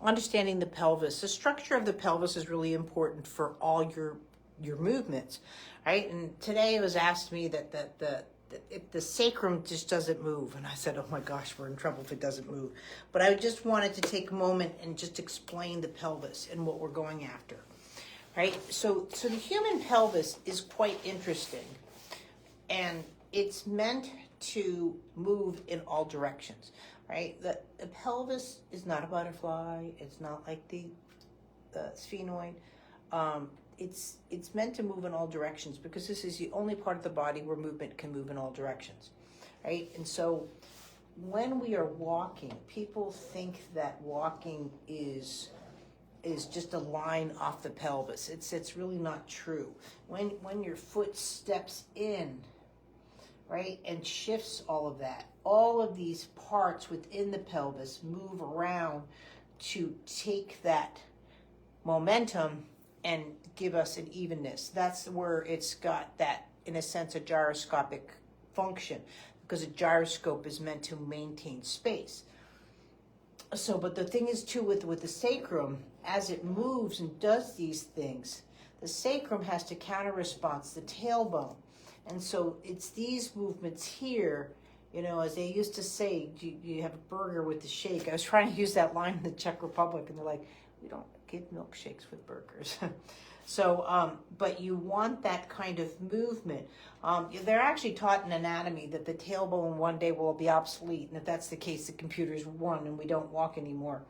understanding the pelvis. The structure of the pelvis is really important for all your movements, right? And today it was asked me that if the sacrum just doesn't move, and I said, oh my gosh, we're in trouble if it doesn't move. But I just wanted to take a moment and just explain the pelvis and what we're going after, right? So the human pelvis is quite interesting, and it's meant to move in all directions, right? The pelvis is not a butterfly. It's not like the sphenoid. It's meant to move in all directions because this is the only part of the body where movement can move in all directions, right? And so when we are walking, people think that walking is just a line off the pelvis. It's really not true. When your foot steps in, right, and shifts all of these parts within the pelvis move around to take that momentum and give us an evenness. That's where it's got that, in a sense, a gyroscopic function, because a gyroscope is meant to maintain space. So, but the thing is too with the sacrum, as it moves and does these things, the sacrum has to counter response the tailbone. And so it's these movements here, as they used to say, you have a burger with the shake. I was trying to use that line in the Czech Republic, and they're like, we don't give milkshakes with burgers. So, but you want that kind of movement. They're actually taught in anatomy that the tailbone one day will be obsolete, and if that's the case, the computers won and we don't walk anymore.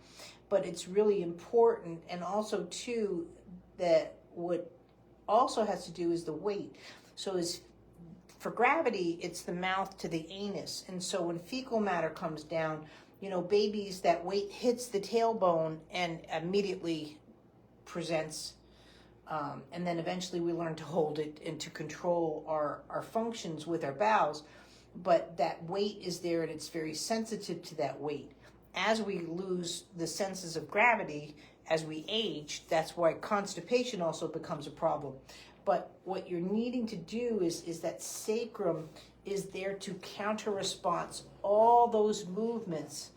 But it's really important, and also too, that what also has to do is the weight. So for gravity, it's the mouth to the anus, and so when fecal matter comes down, babies, that weight hits the tailbone and immediately presents, and then eventually we learn to hold it and to control our functions with our bowels. But that weight is there, and it's very sensitive to that weight. As we lose the senses of gravity, as we age, that's why constipation also becomes a problem. But what you're needing to do is that sacrum is there to counter response all those movements,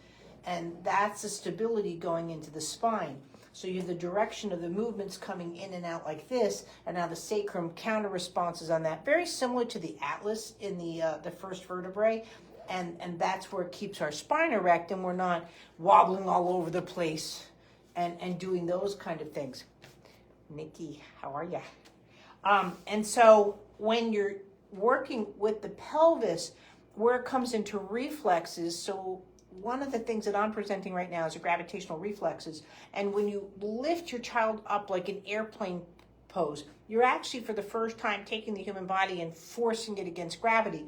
and that's the stability going into the spine. So you have the direction of the movements coming in and out like this, and now the sacrum counter responses on that, very similar to the atlas in the first vertebrae, and that's where it keeps our spine erect, and we're not wobbling all over the place and doing those kind of things. Nikki, how are you? And so when you're working with the pelvis, where it comes into reflexes, so one of the things that I'm presenting right now is a gravitational reflexes. And when you lift your child up like an airplane pose, you're actually for the first time taking the human body and forcing it against gravity.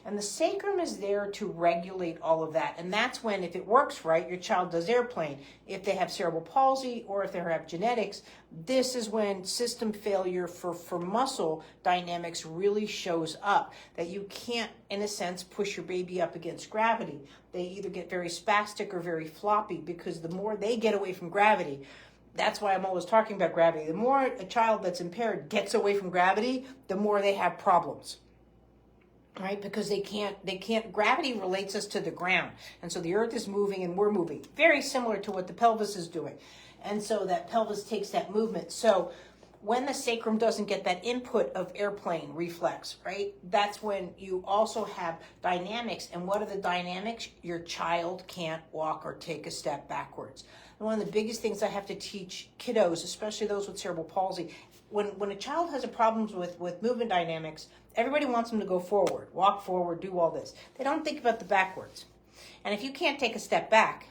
And the sacrum is there to regulate all of that. And that's when, if it works right, your child does airplane. If they have cerebral palsy or if they have genetics, this is when system failure for muscle dynamics really shows up. That you can't, in a sense, push your baby up against gravity. They either get very spastic or very floppy, because the more they get away from gravity, that's why I'm always talking about gravity. The more a child that's impaired gets away from gravity, the more they have problems. Right? Because they can't, gravity relates us to the ground. And so the earth is moving and we're moving. Very similar to what the pelvis is doing. And so that pelvis takes that movement. So when the sacrum doesn't get that input of airplane reflex, right? That's when you also have dynamics. And what are the dynamics? Your child can't walk or take a step backwards. And one of the biggest things I have to teach kiddos, especially those with cerebral palsy, when a child has a problems with movement dynamics, everybody wants them to go forward, walk forward, do all this. They don't think about the backwards. And if you can't take a step back,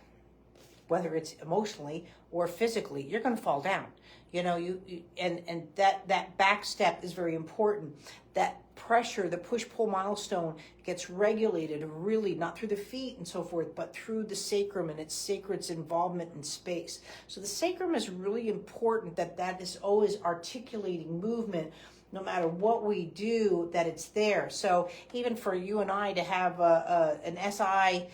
whether it's emotionally or physically, you're going to fall down. And that back step is very important. That pressure, the push-pull milestone gets regulated really not through the feet and so forth, but through the sacrum and its sacred's involvement in space. So the sacrum is really important, that is always articulating movement, no matter what we do, that it's there. So even for you and I to have an SI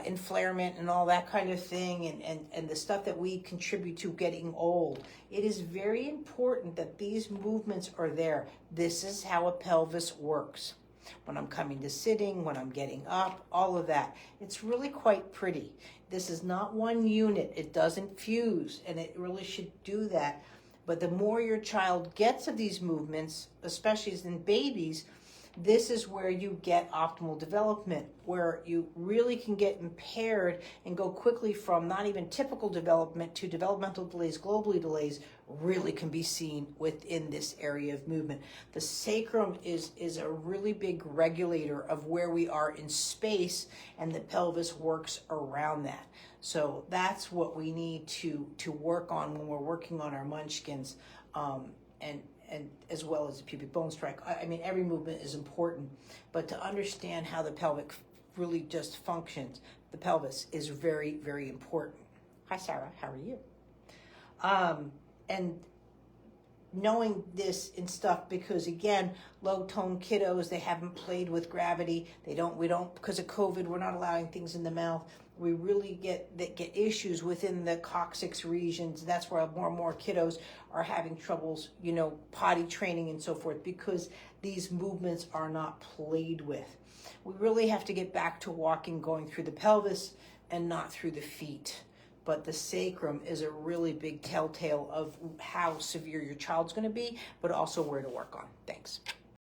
inflarement and all that kind of thing, and the stuff that we contribute to getting old, it is very important that these movements are there. This is how a pelvis works. when I'm coming to sitting, when I'm getting up, all of that. It's really quite pretty. This is not one unit. It doesn't fuse, and it really should do that. But the more your child gets of these movements, especially as in babies, this is where you get optimal development, where you really can get impaired and go quickly from not even typical development to developmental delays, globally delays, really can be seen within this area of movement. The sacrum is a really big regulator of where we are in space, and the pelvis works around that. So that's what we need to work on when we're working on our munchkins, and as well as the pubic bone strike. I mean, every movement is important, but to understand how the pelvic really just functions, the pelvis is very, very important. Hi, Sarah, how are you? And knowing this and stuff, because again, low tone kiddos, they haven't played with gravity. We don't, because of COVID, we're not allowing things in the mouth. We really get issues within the coccyx regions. That's where more and more kiddos are having troubles, potty training and so forth, because these movements are not played with. We really have to get back to walking, going through the pelvis and not through the feet. But the sacrum is a really big telltale of how severe your child's going to be, but also where to work on. Thanks.